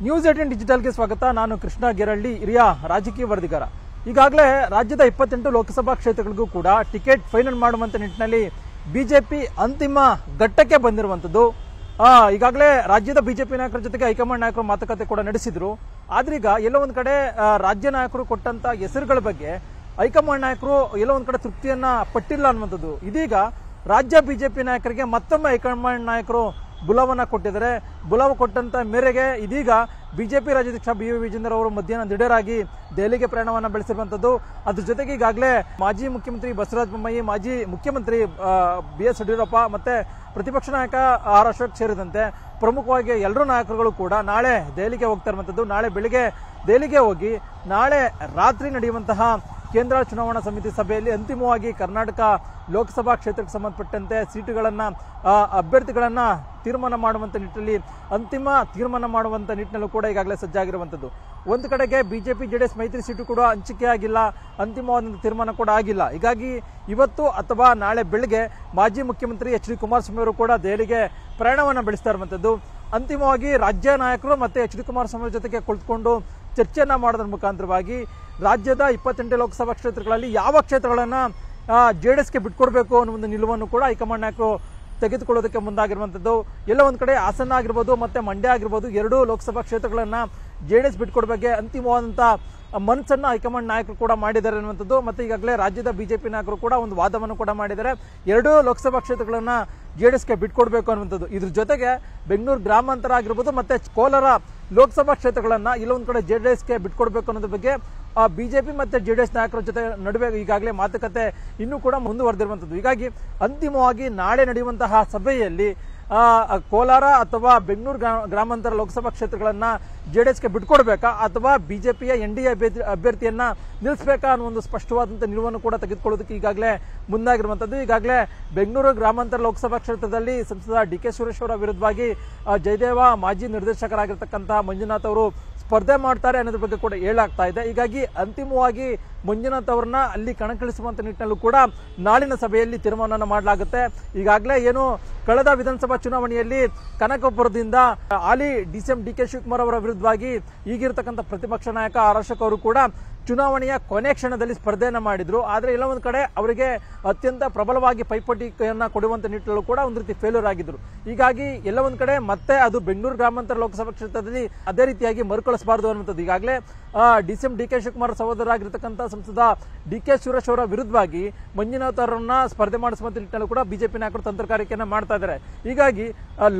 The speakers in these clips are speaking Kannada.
ನ್ಯೂಸ್ 18 ಡಿಜಿಟಲ್ಗೆ ಸ್ವಾಗತ. ನಾನು ಕೃಷ್ಣ ಗೆರಳ್ಳಿ, ಹಿರಿಯ ರಾಜಕೀಯ ವರದಿಗಾರ. ಈಗಾಗಲೇ ರಾಜ್ಯದ 28 ಲೋಕಸಭಾ ಕ್ಷೇತ್ರಗಳಿಗೂ ಕೂಡ ಟಿಕೆಟ್ ಫೈನಲ್ ಮಾಡುವಂತ ನಿಟ್ಟಿನಲ್ಲಿ ಬಿಜೆಪಿ ಅಂತಿಮ ಘಟ್ಟಕ್ಕೆ ಬಂದಿರುವಂತದ್ದು. ಈಗಾಗಲೇ ರಾಜ್ಯದ ಬಿಜೆಪಿ ನಾಯಕರ ಜೊತೆಗೆ ಹೈಕಮಾಂಡ್ ನಾಯಕರು ಮಾತುಕತೆ ಕೂಡ ನಡೆಸಿದ್ರು. ಆದ್ರೀಗ ಎಲ್ಲೋ ಒಂದ್ ಕಡೆ ರಾಜ್ಯ ನಾಯಕರು ಕೊಟ್ಟಂತ ಹೆಸರುಗಳ ಬಗ್ಗೆ ಹೈಕಮಾಂಡ್ ನಾಯಕರು ಎಲ್ಲೋ ಒಂದ್ ಕಡೆ ತೃಪ್ತಿಯನ್ನ ಪಟ್ಟಿಲ್ಲ ಅನ್ನುವಂಥದ್ದು. ಇದೀಗ ರಾಜ್ಯ ಬಿಜೆಪಿ ನಾಯಕರಿಗೆ ಮತ್ತೊಮ್ಮೆ ಹೈಕಮಾಂಡ್ ನಾಯಕರು ಬುಲಾವನ್ನ ಕೊಟ್ಟಿದ್ದಾರೆ. ಬುಲಾವ್ ಕೊಟ್ಟಂತ ಮೇರೆಗೆ ಇದೀಗ ಬಿಜೆಪಿ ರಾಜ್ಯಾಧ್ಯಕ್ಷ BY ವಿಜೇಂದ್ರ ಅವರು ಮಧ್ಯಾಹ್ನ ದಿಢೀರಾಗಿ ದೆಹಲಿಗೆ ಪ್ರಯಾಣವನ್ನ ಬೆಳೆಸಿರುವಂತದ್ದು. ಅದ್ರ ಜೊತೆಗೆ ಈಗಾಗಲೇ ಮಾಜಿ ಮುಖ್ಯಮಂತ್ರಿ ಬಸವರಾಜ ಬೊಮ್ಮಾಯಿ, ಮಾಜಿ ಮುಖ್ಯಮಂತ್ರಿ BS ಯಡಿಯೂರಪ್ಪ ಮತ್ತೆ ಪ್ರತಿಪಕ್ಷ ನಾಯಕ R ಅಶೋಕ್ ಸೇರಿದಂತೆ ಪ್ರಮುಖವಾಗಿ ಎಲ್ಲರೂ ನಾಯಕರುಗಳು ಕೂಡ ನಾಳೆ ದೆಹಲಿಗೆ ಹೋಗ್ತಾ ಇರುವಂತದ್ದು. ನಾಳೆ ಬೆಳಿಗ್ಗೆ ದೆಹಲಿಗೆ ಹೋಗಿ ನಾಳೆ ರಾತ್ರಿ ನಡೆಯುವಂತಹ ಕೇಂದ್ರ ಚುನಾವಣಾ ಸಮಿತಿ ಸಭೆಯಲ್ಲಿ ಅಂತಿಮವಾಗಿ ಕರ್ನಾಟಕ ಲೋಕಸಭಾ ಕ್ಷೇತ್ರಕ್ಕೆ ಸಂಬಂಧಪಟ್ಟಂತೆ ಸೀಟುಗಳನ್ನ ಅಭ್ಯರ್ಥಿಗಳನ್ನ ತೀರ್ಮಾನ ಮಾಡುವಂತ ನಿಟ್ಟಿನಲ್ಲಿ ಅಂತಿಮ ತೀರ್ಮಾನ ಮಾಡುವಂತ ನಿಟ್ಟಿನಲ್ಲೂ ಕೂಡ ಈಗಾಗಲೇ ಸಜ್ಜಾಗಿರುವಂತದ್ದು. ಒಂದು ಕಡೆಗೆ ಬಿಜೆಪಿ ಜೆಡಿಎಸ್ ಮೈತ್ರಿ ಸೀಟು ಕೂಡ ಹಂಚಿಕೆ ಆಗಿಲ್ಲ, ಅಂತಿಮವಾದ ತೀರ್ಮಾನ ಕೂಡ ಆಗಿಲ್ಲ. ಹೀಗಾಗಿ ಇವತ್ತು ಅಥವಾ ನಾಳೆ ಬೆಳಗ್ಗೆ ಮಾಜಿ ಮುಖ್ಯಮಂತ್ರಿ HD ಕುಮಾರಸ್ವಾಮಿ ಅವರು ಕೂಡ ದೆಹಲಿಗೆ ಪ್ರಯಾಣವನ್ನ ಬೆಳೆಸ್ತಾ ಇರುವಂತದ್ದು. ಅಂತಿಮವಾಗಿ ರಾಜ್ಯ ನಾಯಕರು ಮತ್ತೆ HD ಕುಮಾರಸ್ವಾಮಿ ಜೊತೆಗೆ ಕುಳಿತುಕೊಂಡು ಚರ್ಚೆಯನ್ನ ಮಾಡೋದ್ರ ಮುಖಾಂತರವಾಗಿ ರಾಜ್ಯದ 28 ಲೋಕಸಭಾ ಕ್ಷೇತ್ರಗಳಲ್ಲಿ ಯಾವ ಕ್ಷೇತ್ರಗಳನ್ನ ಜೆಡಿಎಸ್ಗೆ ಬಿಟ್ಕೊಡ್ಬೇಕು ಅನ್ನೋ ಒಂದು ನಿಲುವನ್ನು ಕೂಡ ಹೈಕಮಾಂಡ್ ನಾಯಕರು ತೆಗೆದುಕೊಳ್ಳೋದಕ್ಕೆ ಮುಂದಾಗಿರುವಂತದ್ದು. ಎಲ್ಲ ಒಂದ್ ಕಡೆ ಹಾಸನ ಆಗಿರ್ಬೋದು ಮತ್ತೆ ಮಂಡ್ಯ ಆಗಿರ್ಬೋದು, 2 ಲೋಕಸಭಾ ಕ್ಷೇತ್ರಗಳನ್ನ ಜೆಡಿಎಸ್ ಬಿಟ್ಕೊಡ್ಬೇಕು ಅಂತಿಮವಾದಂತ ಮನಸ್ಸನ್ನ ಹೈಕಮಾಂಡ್ ನಾಯಕರು ಕೂಡ ಮಾಡಿದ್ದಾರೆ ಅನ್ನುವಂಥದ್ದು. ಮತ್ತೆ ಈಗಾಗಲೇ ರಾಜ್ಯದ ಬಿಜೆಪಿ ನಾಯಕರು ಕೂಡ ಒಂದು ವಾದವನ್ನು ಕೂಡ ಮಾಡಿದ್ದಾರೆ. 2 ಲೋಕಸಭಾ ಕ್ಷೇತ್ರಗಳನ್ನ ಜೆಡಿಎಸ್ಗೆ ಬಿಟ್ಕೊಡ್ಬೇಕು ಅನ್ನುವಂಥದ್ದು. ಇದ್ರ ಜೊತೆಗೆ ಬೆಂಗಳೂರು ಗ್ರಾಮಾಂತರ ಆಗಿರ್ಬೋದು ಮತ್ತೆ ಕೋಲಾರ ಲೋಕಸಭಾ ಕ್ಷೇತ್ರಗಳನ್ನ ಇಲ್ಲೊಂದ್ ಕಡೆ ಜೆಡಿಎಸ್ಗೆ ಬಿಟ್ಕೊಡ್ಬೇಕು ಅನ್ನೋದ್ರ ಬಗ್ಗೆ ಬಿಜೆಪಿ ಮತ್ತೆ ಜೆಡಿಎಸ್ ನಾಯಕರ ಜೊತೆ ನಡುವೆ ಈಗಾಗಲೇ ಮಾತುಕತೆ ಇನ್ನೂ ಕೂಡ ಮುಂದುವರೆದಿರುವಂತದ್ದು. ಹೀಗಾಗಿ ಅಂತಿಮವಾಗಿ ನಾಳೆ ನಡೆಯುವಂತಹ ಸಭೆಯಲ್ಲಿ ಕೋಲಾರ ಅಥವಾ ಬೆಂಗಳೂರು ಗ್ರಾಮಾಂತರ ಲೋಕಸಭಾ ಕ್ಷೇತ್ರಗಳನ್ನ ಜೆಡಿಎಸ್ಗೆ ಬಿಟ್ಕೊಡ್ಬೇಕಾ ಅಥವಾ ಬಿಜೆಪಿಯ NDA ಅಭ್ಯರ್ಥಿಯನ್ನ ನಿಲ್ಲಿಸಬೇಕಾ ಅನ್ನೋ ಒಂದು ಸ್ಪಷ್ಟವಾದಂತಹ ನಿಲುವನ್ನು ಕೂಡ ತೆಗೆದುಕೊಳ್ಳೋದಕ್ಕೆ ಈಗಾಗಲೇ ಮುಂದಾಗಿರುವಂತದ್ದು. ಈಗಾಗಲೇ ಬೆಂಗಳೂರು ಗ್ರಾಮಾಂತರ ಲೋಕಸಭಾ ಕ್ಷೇತ್ರದಲ್ಲಿ ಸಂಸದ DK ಸುರೇಶ್ ಅವರ ವಿರುದ್ಧವಾಗಿ ಜಯದೇವ ಮಾಜಿ ನಿರ್ದೇಶಕರಾಗಿರ್ತಕ್ಕಂತಹ ಮಂಜುನಾಥ್ ಅವರು ಸ್ಪರ್ಧೆ ಮಾಡ್ತಾರೆ ಅನ್ನೋದ್ರ ಬಗ್ಗೆ ಕೂಡ ಹೇಳಾಗ್ತಾ ಇದೆ. ಹೀಗಾಗಿ ಅಂತಿಮವಾಗಿ ಮಂಜುನಾಥ್ ಅವರನ್ನ ಅಲ್ಲಿ ಕಣಕ್ಕಿಳಿಸುವಂತ ನಿಟ್ಟಿನಲ್ಲೂ ಕೂಡ ನಾಳಿನ ಸಭೆಯಲ್ಲಿ ತೀರ್ಮಾನ ಮಾಡಲಾಗುತ್ತೆ. ಈಗಾಗಲೇ ಏನು ಕಳೆದ ವಿಧಾನಸಭಾ ಚುನಾವಣೆಯಲ್ಲಿ ಕನಕಪುರದಿಂದ ಹಾಲಿ DCM DK ಶಿವಕುಮಾರ್ ಅವರ ವಿರುದ್ಧವಾಗಿ ಈಗಿರ್ತಕ್ಕಂಥ ಪ್ರತಿಪಕ್ಷ ನಾಯಕ R ಅಶೋಕ್ ಅವರು ಕೂಡ ಚುನಾವಣೆಯ ಕೊನೆ ಕ್ಷಣದಲ್ಲಿ ಸ್ಪರ್ಧೆಯನ್ನ ಮಾಡಿದ್ರು. ಆದ್ರೆ ಎಲ್ಲ ಒಂದ್ ಕಡೆ ಅವರಿಗೆ ಅತ್ಯಂತ ಪ್ರಬಲವಾಗಿ ಪೈಪೋಟಿಯನ್ನ ಕೊಡುವಂತ ನಿಟ್ಟಿನಲ್ಲೂ ಕೂಡ ಒಂದ್ ರೀತಿ ಫೇಲ್ಯೂರ್ ಆಗಿದ್ರು. ಹೀಗಾಗಿ ಎಲ್ಲ ಒಂದ್ ಕಡೆ ಮತ್ತೆ ಅದು ಬೆಂಗಳೂರು ಗ್ರಾಮಾಂತರ ಲೋಕಸಭಾ ಕ್ಷೇತ್ರದಲ್ಲಿ ಅದೇ ರೀತಿಯಾಗಿ ಮರುಕಳಿಸಬಾರದು ಅನ್ನುವಂಥದ್ದು. ಈಗಾಗಲೇ DCM DK ಶಿವಕುಮಾರ್ ಸಹೋದರರಾಗಿರ್ತಕ್ಕಂಥ ಸಂಸದ DK ಸುರೇಶ್ ಅವರ ವಿರುದ್ಧವಾಗಿ ಮಂಜುನಾಥ್ ಅವರನ್ನ ಸ್ಪರ್ಧೆ ಮಾಡಿಸುವಂತ ನಿಟ್ಟಿನಲ್ಲೂ ಕೂಡ ಬಿಜೆಪಿ ನಾಯಕರು ತಂತ್ರಗಾರಿಕೆಯನ್ನ ಮಾಡ್ತಾ ಇದ್ದಾರೆ. ಹೀಗಾಗಿ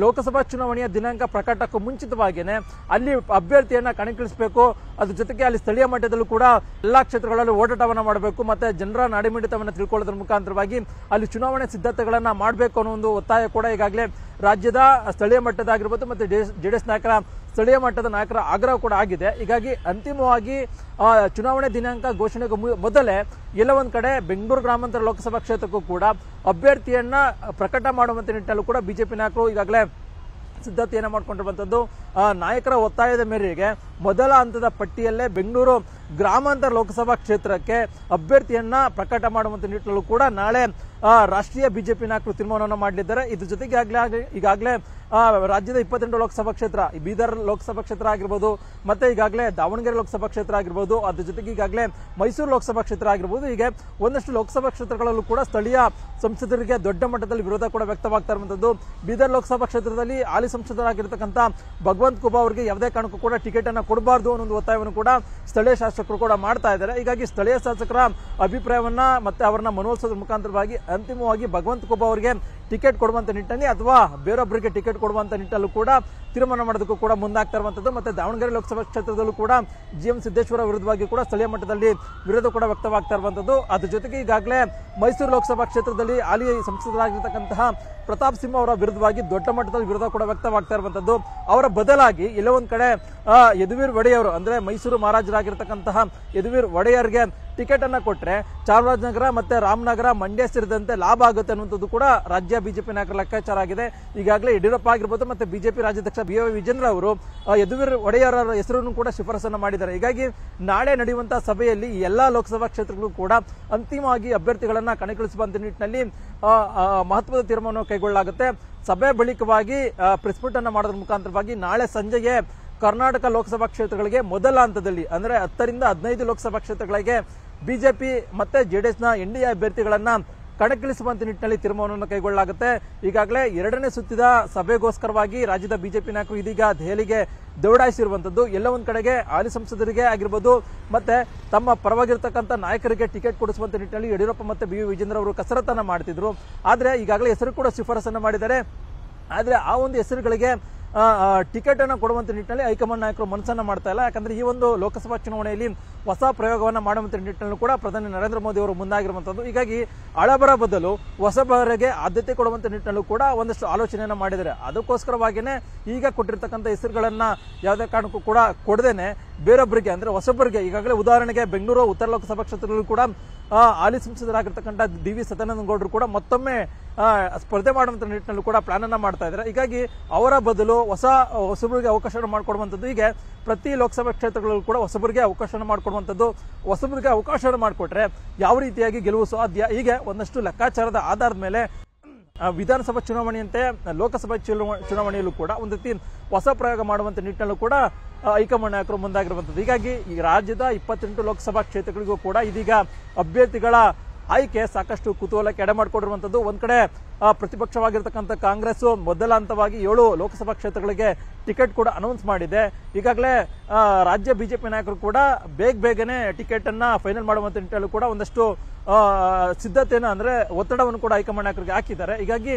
ಲೋಕಸಭಾ ಚುನಾವಣೆಯ ದಿನಾಂಕ ಪ್ರಕಟಕ್ಕೂ ಮುಂಚಿತವಾಗಿಯೇ ಅಲ್ಲಿ ಅಭ್ಯರ್ಥಿಯನ್ನ ಕಣಕ್ಕಿಳಿಸಬೇಕು. ಅದ್ರ ಜೊತೆಗೆ ಅಲ್ಲಿ ಸ್ಥಳೀಯ ಮಟ್ಟದಲ್ಲೂ ಕೂಡ ಎಲ್ಲಾ ಕ್ಷೇತ್ರಗಳಲ್ಲಿ ಓಡಾಟವನ್ನ ಮಾಡಬೇಕು ಮತ್ತೆ ಜನರ ನಾಡಿಮಿಡಿತವನ್ನ ತಿಳ್ಕೊಳ್ಳೋದ್ರ ಮುಖಾಂತರವಾಗಿ ಅಲ್ಲಿ ಚುನಾವಣೆ ಸಿದ್ಧತೆಗಳನ್ನ ಮಾಡಬೇಕು ಅನ್ನೋ ಒಂದು ಒತ್ತಾಯ ಕೂಡ ಈಗಾಗಲೇ ರಾಜ್ಯದ ಸ್ಥಳೀಯ ಮಟ್ಟದಾಗಿರ್ಬೋದು ಮತ್ತೆ ಜೆಡಿಎಸ್ ನಾಯಕರ ಸ್ಥಳೀಯ ಮಟ್ಟದ ನಾಯಕರ ಆಗ್ರಹ ಕೂಡ ಆಗಿದೆ. ಹೀಗಾಗಿ ಅಂತಿಮವಾಗಿ ಚುನಾವಣೆ ದಿನಾಂಕ ಘೋಷಣೆಗೂ ಮೊದಲೇ ಎಲ್ಲ ಒಂದ್ ಕಡೆ ಬೆಂಗಳೂರು ಗ್ರಾಮಾಂತರ ಲೋಕಸಭಾ ಕ್ಷೇತ್ರಕ್ಕೂ ಕೂಡ ಅಭ್ಯರ್ಥಿಯನ್ನ ಪ್ರಕಟ ಮಾಡುವಂತ ನಿಟ್ಟಿನಲ್ಲೂ ಕೂಡ ಬಿಜೆಪಿ ನಾಯಕರು ಈಗಾಗಲೇ ಸಿದ್ಧತೆಯನ್ನ ಮಾಡಿಕೊಂಡಿರುವಂತದ್ದು. ನಾಯಕರ ಒತ್ತಾಯದ ಮೇರೆಗೆ ಮೊದಲ ಹಂತದ ಪಟ್ಟಿಯಲ್ಲೇ ಬೆಂಗಳೂರು ಗ್ರಾಮಾಂತರ ಲೋಕಸಭಾ ಕ್ಷೇತ್ರಕ್ಕೆ ಅಭ್ಯರ್ಥಿಯನ್ನ ಪ್ರಕಟ ಮಾಡುವಂತ ನಿಟ್ಟಿನಲ್ಲೂ ಕೂಡ ನಾಳೆ ರಾಷ್ಟ್ರೀಯ ಬಿಜೆಪಿ ನಾಯಕರು ತೀರ್ಮಾನವನ್ನು ಮಾಡಲಿದ್ದಾರೆ. ಇದ್ರ ಜೊತೆಗೆ ಈಗಾಗಲೇ ರಾಜ್ಯದ 28 ಲೋಕಸಭಾ ಕ್ಷೇತ್ರ, ಬೀದರ್ ಲೋಕಸಭಾ ಕ್ಷೇತ್ರ ಆಗಿರ್ಬೋದು ಮತ್ತೆ ಈಗಾಗಲೇ ದಾವಣಗೆರೆ ಲೋಕಸಭಾ ಕ್ಷೇತ್ರ ಆಗಿರ್ಬೋದು, ಅದ್ರ ಜೊತೆಗೆ ಈಗಾಗಲೇ ಮೈಸೂರು ಲೋಕಸಭಾ ಕ್ಷೇತ್ರ ಆಗಿರ್ಬೋದು, ಹೀಗೆ ಒಂದಷ್ಟು ಲೋಕಸಭಾ ಕ್ಷೇತ್ರಗಳಲ್ಲೂ ಕೂಡ ಸ್ಥಳೀಯ ಸಂಸದರಿಗೆ ದೊಡ್ಡ ಮಟ್ಟದಲ್ಲಿ ವಿರೋಧ ಕೂಡ ವ್ಯಕ್ತವಾಗ್ತಾ ಇರುವಂತದ್ದು. ಬೀದರ್ ಲೋಕಸಭಾ ಕ್ಷೇತ್ರದಲ್ಲಿ ಹಾಲಿ ಸಂಸದರಾಗಿರ್ತಕ್ಕಂಥ ಭಗವಂತ ಖೂಬಾ ಅವರಿಗೆ ಯಾವುದೇ ಕಾರಣಕ್ಕೂ ಕೂಡ ಟಿಕೆಟ್ ಅನ್ನ ಕೊಡಬಾರದು ಅನ್ನೋ ಒಂದು ಒತ್ತಾಯವನ್ನು ಕೂಡ ಸ್ಥಳೀಯ ಶಾಸಕರು ಕೂಡ ಮಾಡ್ತಾ ಇದ್ದಾರೆ. ಹೀಗಾಗಿ ಸ್ಥಳೀಯ ಶಾಸಕರ ಅಭಿಪ್ರಾಯವನ್ನ ಮತ್ತೆ ಅವರನ್ನ ಮನವೊಲಿಸೋದ್ರ ಮುಖಾಂತರವಾಗಿ ಅಂತಿಮವಾಗಿ ಭಗವಂತ ಖೂಬಾ ಅವರಿಗೆ ಟಿಕೆಟ್ ಕೊಡುವಂತ ನಿಟ್ಟಿನಲ್ಲಿ ಅಥವಾ ಬೇರೊಬ್ಬರಿಗೆ ಟಿಕೆಟ್ ಕೊಡುವಂತ ನಿಟ್ಟಲ್ಲೂ ಕೂಡ ತೀರ್ಮಾನ ಮಾಡೋದಕ್ಕೂ ಕೂಡ ಮುಂದಾಗ್ತಾ ಇರುವಂತದ್ದು. ಮತ್ತೆ ದಾವಣಗೆರೆ ಲೋಕಸಭಾ ಕ್ಷೇತ್ರದಲ್ಲೂ ಕೂಡ GM ಸಿದ್ದೇಶ್ವರ ವಿರುದ್ಧವಾಗಿ ಕೂಡ ಸ್ಥಳೀಯ ಮಟ್ಟದಲ್ಲಿ ವಿರೋಧ ಕೂಡ ವ್ಯಕ್ತವಾಗ್ತಾ ಇರುವಂತದ್ದು. ಅದ್ರ ಜೊತೆಗೆ ಈಗಾಗಲೇ ಮೈಸೂರು ಲೋಕಸಭಾ ಕ್ಷೇತ್ರದಲ್ಲಿ ಹಾಲಿ ಸಂಸದರಾಗಿರ್ತಕ್ಕಂತಹ ಪ್ರತಾಪ್ ಸಿಂಹ ಅವರ ವಿರುದ್ಧವಾಗಿ ದೊಡ್ಡ ಮಟ್ಟದಲ್ಲಿ ವಿರೋಧ ಕೂಡ ವ್ಯಕ್ತವಾಗ್ತಾ ಇರುವಂತದ್ದು. ಅವರ ಬದಲಾಗಿ ಎಲ್ಲೋ ಒಂದ್ ಕಡೆ ಯದುವೀರ್ ಒಡೆಯರ್ ಅಂದ್ರೆ ಮೈಸೂರು ಮಹಾರಾಜರಾಗಿರ್ತಕ್ಕಂತಹ ಯದುವೀರ್ ಒಡೆಯರ್ಗೆ ಟಿಕೆಟ್ ಅನ್ನ ಕೊಟ್ರೆ ಚಾಮರಾಜನಗರ ಮತ್ತೆ ರಾಮನಗರ, ಮಂಡ್ಯ ಸೇರಿದಂತೆ ಲಾಭ ಆಗುತ್ತೆ ಅನ್ನುವಂಥದ್ದು ಕೂಡ ರಾಜ್ಯ ಬಿಜೆಪಿ ನಾಯಕರ ಲೆಕ್ಕಾಚಾರ ಆಗಿದೆ. ಈಗಾಗಲೇ ಯಡಿಯೂರಪ್ಪ ಆಗಿರ್ಬೋದು ಮತ್ತೆ ಬಿಜೆಪಿ ರಾಜ್ಯಾಧ್ಯಕ್ಷ BY ವಿಜೇಂದ್ರ ಅವರು ಯದುವೀರ್ ಒಡೆಯರ್ ಹೆಸರನ್ನು ಕೂಡ ಶಿಫಾರಸನ್ನು ಮಾಡಿದ್ದಾರೆ. ಹೀಗಾಗಿ ನಾಳೆ ನಡೆಯುವಂತಹ ಸಭೆಯಲ್ಲಿ ಎಲ್ಲಾ ಲೋಕಸಭಾ ಕ್ಷೇತ್ರಗಳು ಕೂಡ ಅಂತಿಮವಾಗಿ ಅಭ್ಯರ್ಥಿಗಳನ್ನ ಕಣಕ್ಕಿಳಿಸುವಂತ ನಿಟ್ಟಿನಲ್ಲಿ ಮಹತ್ವದ ತೀರ್ಮಾನ ಕೈಗೊಳ್ಳಲಾಗುತ್ತೆ. ಸಭೆ ಬಳಿಕವಾಗಿ ಪ್ರೆಸ್ ಮೀಟ್ ಅನ್ನು ಮಾಡೋದ್ರ ಮುಖಾಂತರವಾಗಿ ನಾಳೆ ಸಂಜೆಗೆ ಕರ್ನಾಟಕ ಲೋಕಸಭಾ ಕ್ಷೇತ್ರಗಳಿಗೆ ಮೊದಲ ಹಂತದಲ್ಲಿ ಅಂದ್ರೆ 10 ರಿಂದ 15 ಲೋಕಸಭಾ ಕ್ಷೇತ್ರಗಳಿಗೆ ಬಿಜೆಪಿ ಮತ್ತೆ ಜೆಡಿಎಸ್ನ ಎನ್ಡಿಎ ಅಭ್ಯರ್ಥಿಗಳನ್ನ ಕಣಕ್ಕಿಳಿಸುವಂತ ನಿಟ್ಟಿನಲ್ಲಿ ತೀರ್ಮಾನವನ್ನು ಕೈಗೊಳ್ಳಲಾಗುತ್ತೆ. ಈಗಾಗಲೇ 2ನೇ ಸುತ್ತಿದ ಸಭೆಗೋಸ್ಕರವಾಗಿ ರಾಜ್ಯದ ಬಿಜೆಪಿ ನಾಯಕರು ಇದೀಗ ದೆಹಲಿಗೆ ದೌಡಾಯಿಸಿರುವಂತದ್ದು. ಎಲ್ಲ ಒಂದ್ ಕಡೆಗೆ ಹಾಲಿ ಸಂಸದರಿಗೆ ಆಗಿರ್ಬೋದು ಮತ್ತೆ ತಮ್ಮ ಪರವಾಗಿರ್ತಕ್ಕಂಥ ನಾಯಕರಿಗೆ ಟಿಕೆಟ್ ಕೊಡಿಸುವಂತ ನಿಟ್ಟಿನಲ್ಲಿ ಯಡಿಯೂರಪ್ಪ ಮತ್ತೆ ಬಿ ವಿಜೇಂದ್ರ ಅವರು ಕಸರತ್ತನ್ನ ಮಾಡ್ತಿದ್ರು. ಆದ್ರೆ ಈಗಾಗಲೇ ಹೆಸರು ಕೂಡ ಶಿಫಾರಸನ್ನ ಮಾಡಿದ್ದಾರೆ. ಆದ್ರೆ ಆ ಒಂದು ಹೆಸರುಗಳಿಗೆ ಟಿಕೆಟ್ ಅನ್ನು ಕೊಡುವಂತ ನಿಟ್ಟಿನಲ್ಲಿ ಹೈಕಮಾಂಡ್ ನಾಯಕರು ಮನಸ್ಸನ್ನ ಮಾಡ್ತಾ ಇಲ್ಲ. ಯಾಕಂದ್ರೆ ಈ ಒಂದು ಲೋಕಸಭಾ ಚುನಾವಣೆಯಲ್ಲಿ ಹೊಸ ಪ್ರಯೋಗವನ್ನ ಮಾಡುವಂತ ನಿಟ್ಟಿನಲ್ಲೂ ಕೂಡ ಪ್ರಧಾನಿ ನರೇಂದ್ರ ಮೋದಿ ಅವರು ಮುಂದಾಗಿರುವಂತದ್ದು. ಹೀಗಾಗಿ ಹಳಬರ ಬದಲು ಹೊಸಬರಿಗೆ ಆದ್ಯತೆ ಕೊಡುವಂತ ನಿಟ್ಟಿನಲ್ಲೂ ಕೂಡ ಒಂದಷ್ಟು ಆಲೋಚನೆಯನ್ನ ಮಾಡಿದ್ದಾರೆ. ಅದಕ್ಕೋಸ್ಕರವಾಗಿಯೇ ಈಗ ಕೊಟ್ಟಿರ್ತಕ್ಕಂಥ ಹೆಸರುಗಳನ್ನ ಯಾವುದೇ ಕಾರಣಕ್ಕೂ ಕೂಡ ಕೊಡದೇನೆ ಬೇರೊಬ್ಬರಿಗೆ ಅಂದ್ರೆ ಹೊಸಬರಿಗೆ, ಈಗಾಗಲೇ ಉದಾಹರಣೆಗೆ ಬೆಂಗಳೂರು ಉತ್ತರ ಲೋಕಸಭಾ ಕ್ಷೇತ್ರದಲ್ಲೂ ಕೂಡ ಹಾಲಿ ಸಂಸದರಾಗಿರ್ತಕ್ಕಂಥ ಡಿ.ವಿ. ಸದಾನಂದ ಗೌಡರು ಕೂಡ ಮತ್ತೊಮ್ಮೆ ಸ್ಪರ್ಧೆ ಮಾಡುವಂತ ನಿಟ್ಟಿನಲ್ಲೂ ಕೂಡ ಪ್ಲಾನ್ ಅನ್ನ ಮಾಡ್ತಾ ಇದ್ದಾರೆ. ಹೀಗಾಗಿ ಅವರ ಬದಲು ಹೊಸಬರಿಗೆ ಅವಕಾಶ ಮಾಡಿಕೊಡುವಂತದ್ದು, ಹೀಗೆ ಪ್ರತಿ ಲೋಕಸಭಾ ಕ್ಷೇತ್ರಗಳಲ್ಲೂ ಕೂಡ ಹೊಸಬರಿಗೆ ಅವಕಾಶ ಮಾಡಿಕೊಡುವಂತದ್ದು. ಹೊಸಬರಿಗೆ ಅವಕಾಶ ಮಾಡಿಕೊಟ್ರೆ ಯಾವ ರೀತಿಯಾಗಿ ಗೆಲುವು ಸಾಧ್ಯ, ಹೀಗೆ ಒಂದಷ್ಟು ಲೆಕ್ಕಾಚಾರದ ಆಧಾರದ ಮೇಲೆ ವಿಧಾನಸಭಾ ಚುನಾವಣೆಯಂತೆ ಲೋಕಸಭಾ ಚುನಾವಣೆಯಲ್ಲೂ ಕೂಡ ಒಂದು ರೀತಿ ಹೊಸ ಪ್ರಯೋಗ ಮಾಡುವಂತ ನಿಟ್ಟಿನಲ್ಲೂ ಕೂಡ ಹೈಕಮಾಂಡ್ ನಾಯಕರು ಮುಂದಾಗಿರುವಂತದ್ದು. ಹೀಗಾಗಿ ಈ ರಾಜ್ಯದ 28 ಲೋಕಸಭಾ ಕ್ಷೇತ್ರಗಳಿಗೂ ಕೂಡ ಇದೀಗ ಅಭ್ಯರ್ಥಿಗಳ ಆಯ್ಕೆ ಸಾಕಷ್ಟು ಕುತೂಹಲಕ್ಕೆ ಎಡೆ ಮಾಡಿಕೊಂಡಿರುವಂತದ್ದು. ಒಂದ್ ಕಡೆ ಪ್ರತಿಪಕ್ಷವಾಗಿರ್ತಕ್ಕಂಥ ಕಾಂಗ್ರೆಸ್ ಮೊದಲ ಹಂತವಾಗಿ 7 ಲೋಕಸಭಾ ಕ್ಷೇತ್ರಗಳಿಗೆ ಟಿಕೆಟ್ ಕೂಡ ಅನೌನ್ಸ್ ಮಾಡಿದೆ. ಈಗಾಗಲೇ ರಾಜ್ಯ ಬಿಜೆಪಿ ನಾಯಕರು ಕೂಡ ಬೇಗನೆ ಟಿಕೆಟ್ ಅನ್ನ ಫೈನಲ್ ಮಾಡುವಂತ ನಿಟ್ಟಿನಲ್ಲೂ ಕೂಡ ಒಂದಷ್ಟು ಸಿದ್ಧತೆಯನ್ನು ಅಂದ್ರೆ ಒತ್ತಡವನ್ನು ಕೂಡ ಹೈಕಮಾಂಡ್ ನಾಯಕರಿಗೆ ಹಾಕಿದ್ದಾರೆ. ಹೀಗಾಗಿ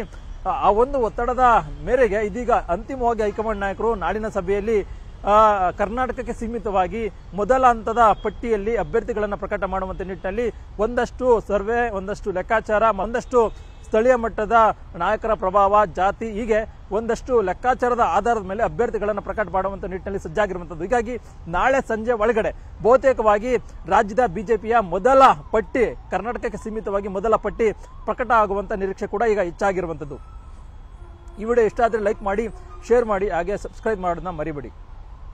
ಆ ಒಂದು ಒತ್ತಡದ ಮೇರೆಗೆ ಇದೀಗ ಅಂತಿಮವಾಗಿ ಹೈಕಮಾಂಡ್ ನಾಯಕರು ನಾಳಿನ ಸಭೆಯಲ್ಲಿ ಕರ್ನಾಟಕಕ್ಕೆ ಸೀಮಿತವಾಗಿ ಮೊದಲ ಹಂತದ ಪಟ್ಟಿಯಲ್ಲಿ ಅಭ್ಯರ್ಥಿಗಳನ್ನು ಪ್ರಕಟ ಮಾಡುವಂತ ನಿಟ್ಟಿನಲ್ಲಿ ಒಂದಷ್ಟು ಸರ್ವೆ, ಒಂದಷ್ಟು ಲೆಕ್ಕಾಚಾರ, ಒಂದಷ್ಟು ಸ್ಥಳೀಯ ಮಟ್ಟದ ನಾಯಕರ ಪ್ರಭಾವ, ಜಾತಿ, ಹೀಗೆ ಒಂದಷ್ಟು ಲೆಕ್ಕಾಚಾರದ ಆಧಾರದ ಮೇಲೆ ಅಭ್ಯರ್ಥಿಗಳನ್ನು ಪ್ರಕಟ ಮಾಡುವಂತ ನಿಟ್ಟಿನಲ್ಲಿ ಸಜ್ಜಾಗಿರುವಂತದ್ದು. ಹೀಗಾಗಿ ನಾಳೆ ಸಂಜೆ ಒಳಗಡೆ ಬಹುತೇಕವಾಗಿ ರಾಜ್ಯದ ಬಿಜೆಪಿಯ ಮೊದಲ ಪಟ್ಟಿ, ಕರ್ನಾಟಕಕ್ಕೆ ಸೀಮಿತವಾಗಿ ಮೊದಲ ಪಟ್ಟಿ ಪ್ರಕಟ ಆಗುವಂತ ನಿರೀಕ್ಷೆ ಕೂಡ ಈಗ ಹೆಚ್ಚಾಗಿರುವಂತದ್ದು. ಈ ವಿಡಿಯೋ ಇಷ್ಟ ಆದ್ರೆ ಲೈಕ್ ಮಾಡಿ, ಶೇರ್ ಮಾಡಿ, ಹಾಗೆ ಸಬ್ಸ್ಕ್ರೈಬ್ ಮಾಡೋದನ್ನ ಮರಿಬೇಡಿ.